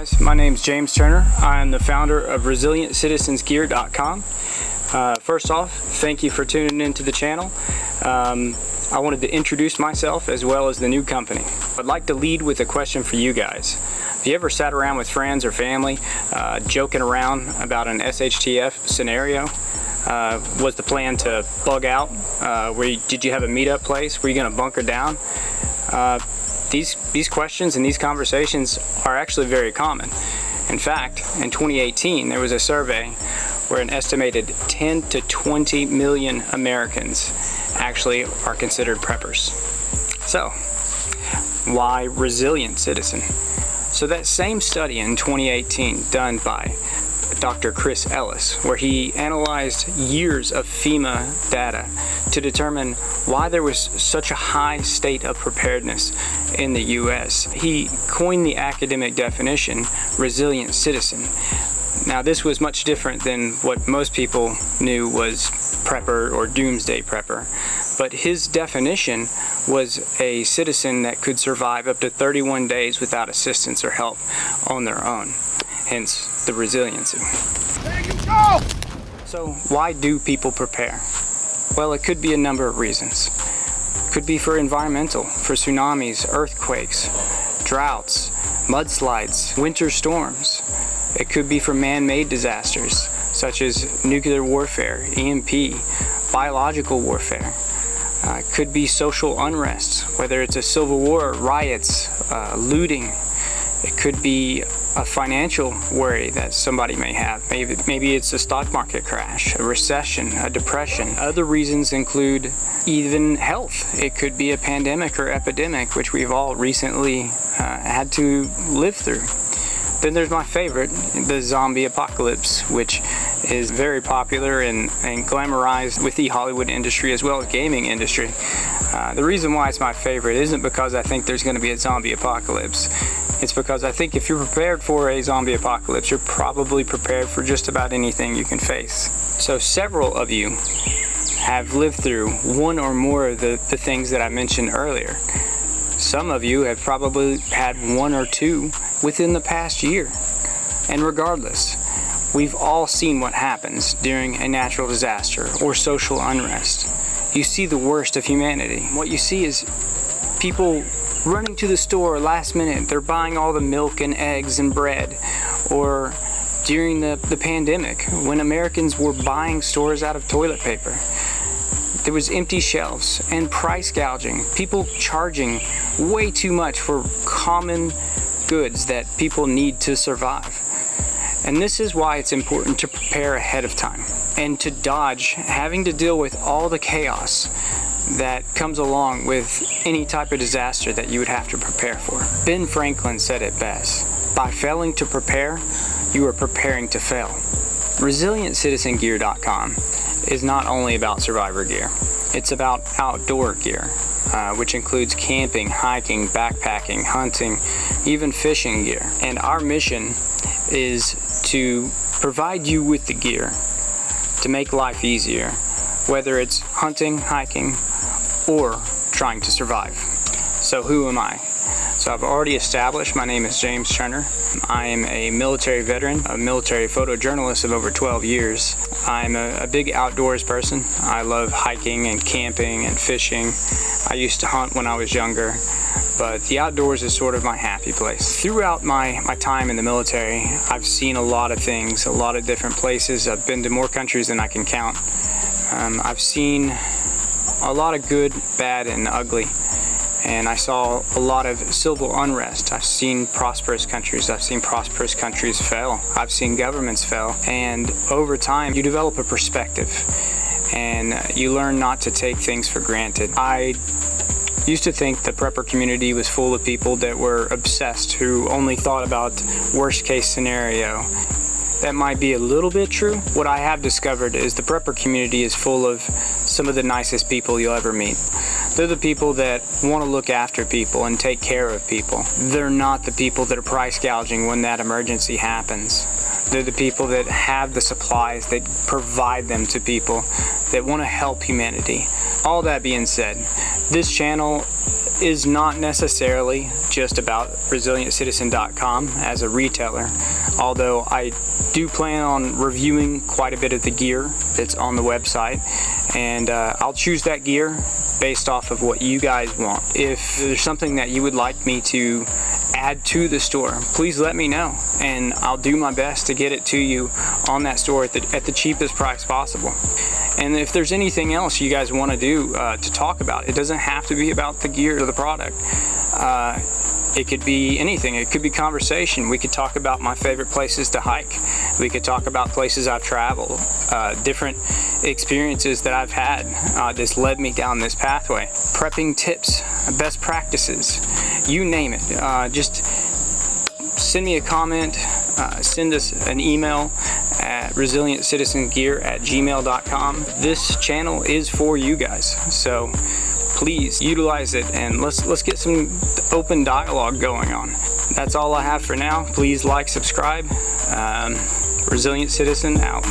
guys, my name's James Turner. I'm the founder of ResilientCitizensGear.com. First off, thank you for tuning into the channel. I wanted to introduce myself as well as the new company. I'd like to lead with a question for you guys. Have you ever sat around with friends or family joking around about an SHTF scenario? Was the plan to bug out? Did you have a meetup place? Were you going to bunker down? These questions and these conversations are actually very common. In fact, in 2018, there was a survey where an estimated 10 to 20 million Americans actually are considered preppers. So, why resilient citizen? So that same study in 2018 done by Dr. Chris Ellis, where he analyzed years of FEMA data to determine why there was such a high state of preparedness in the U.S. He coined the academic definition, resilient citizen. Now this was much different than what most people knew was prepper or doomsday prepper, but his definition was a citizen that could survive up to 31 days without assistance or help on their own, hence the resiliency. There you go! So why do people prepare? Well, it could be a number of reasons. It could be for environmental, for tsunamis, earthquakes, droughts, mudslides, winter storms. It could be for man-made disasters, such as nuclear warfare, EMP, biological warfare. It could be social unrest, whether it's a civil war, riots, looting. It could be a financial worry that somebody may have. Maybe it's a stock market crash, a recession, a depression. Other reasons include even health. It could be a pandemic or epidemic, which we've all recently had to live through. Then there's my favorite, the zombie apocalypse, which is very popular and glamorized with the Hollywood industry as well as gaming industry. The reason why it's my favorite isn't because I think there's going to be a zombie apocalypse. It's because I think if you're prepared for a zombie apocalypse, you're probably prepared for just about anything you can face. So several of you have lived through one or more of the things that I mentioned earlier. Some of you have probably had one or two within the past year. And regardless, we've all seen what happens during a natural disaster or social unrest. You see the worst of humanity. What you see is people running to the store last minute. They're buying all the milk and eggs and bread. Or during the pandemic, when Americans were buying stores out of toilet paper, there was empty shelves and price gouging, people charging way too much for common goods that people need to survive. And this is why it's important to prepare ahead of time and to dodge having to deal with all the chaos that comes along with any type of disaster that you would have to prepare for. Ben Franklin said it best: by failing to prepare, you are preparing to fail. ResilientCitizenGear.com is not only about survivor gear, it's about outdoor gear, which includes camping, hiking, backpacking, hunting, even fishing gear. And our mission is to provide you with the gear to make life easier, whether it's hunting, hiking, or trying to survive. So who am I? So I've already established my name is James Turner. I am a military veteran, a military photojournalist of over 12 years. I'm a big outdoors person. I love hiking and camping and fishing. I used to hunt when I was younger, but the outdoors is sort of my happy place. Throughout my time in the military, I've seen a lot of things, a lot of different places. I've been to more countries than I can count. I've seen a lot of good, bad, and ugly. And I saw a lot of civil unrest. I've seen prosperous countries. I've seen prosperous countries fail. I've seen governments fail. And over time, you develop a perspective and you learn not to take things for granted. I used to think the prepper community was full of people that were obsessed, who only thought about worst case scenario. That might be a little bit true. What I have discovered is the prepper community is full of some of the nicest people you'll ever meet. They're the people that want to look after people and take care of people. They're not the people that are price gouging when that emergency happens. They're the people that have the supplies, that provide them to people, that want to help humanity. All that being said, this channel is not necessarily just about ResilientCitizen.com as a retailer, although I do plan on reviewing quite a bit of the gear that's on the website, and I'll choose that gear based off of what you guys want. If there's something that you would like me to add to the store, please let me know, and I'll do my best to get it to you on that store at the cheapest price possible. And if there's anything else you guys want to do to talk about, it doesn't have to be about the gear or the product. It could be anything. It could be conversation. We could talk about my favorite places to hike. We could talk about places I've traveled, different experiences that I've had that's led me down this pathway. Prepping tips, best practices, you name it. Just send me a comment, send us an email at resilientcitizengear@gmail.com. This channel is for you guys, so please utilize it, and let's get some open dialogue going on. That's all I have for now. Please like, subscribe. Resilient Citizen out.